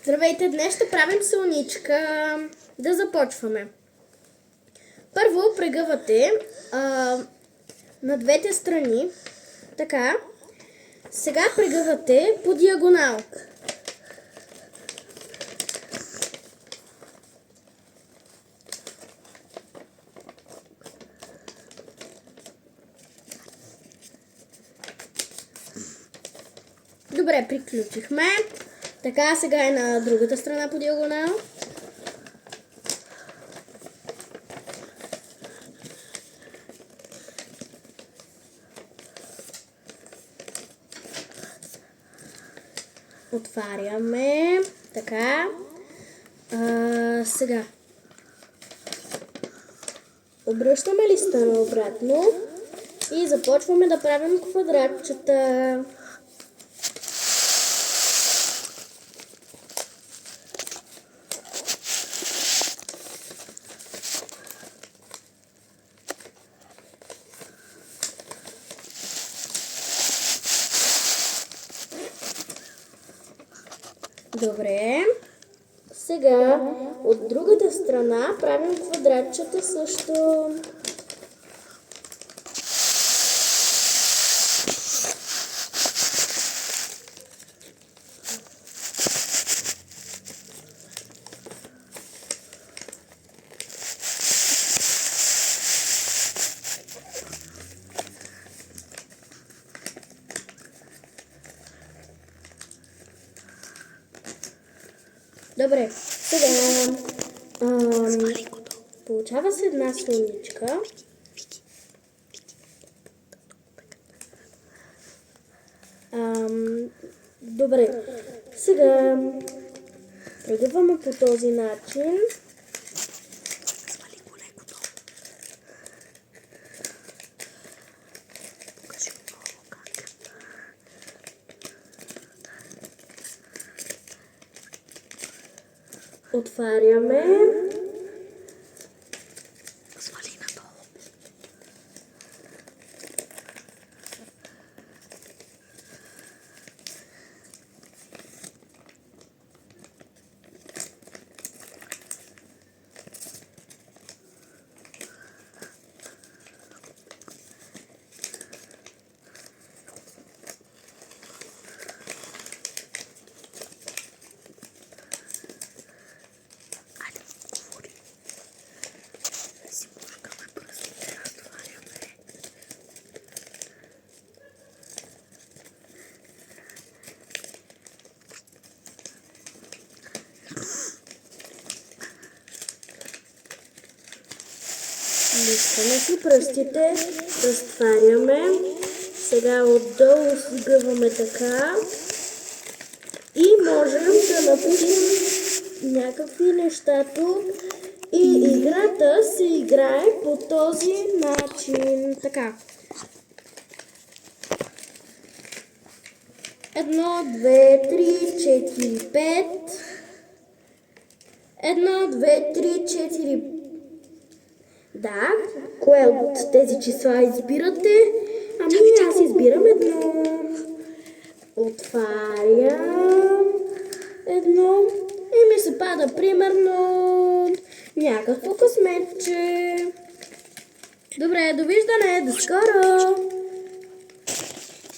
Здравейте, днес ще правим слоничка. Да започваме. Първо прегъвате на двете страни. Така. Сега прегъвате по диагонал. Добре, приключихме. Така, сега е на другата страна по диагонал. Отваряме. Така. Сега. Обръщаме листа наобратно и започваме да правим квадратчета. Добре. Сега от другата страна правим квадратчета също. Добре, сега получава се една слоничка. Добре, сега прегъваме по този начин. Отваряме. Свали надолу. Листваме си пръстите, разтваряме. Сега отдолу сгъваме така. И можем да напишем някакви неща тук. И играта се играе по този начин. Така. 1, 2, 3, 4, 5. 1, 2, 3, 4. Да, кое от тези числа избирате? Ами аз избирам едно. Отварям едно и ми се пада примерно някакво късметче. Добре, довиждане, до скоро!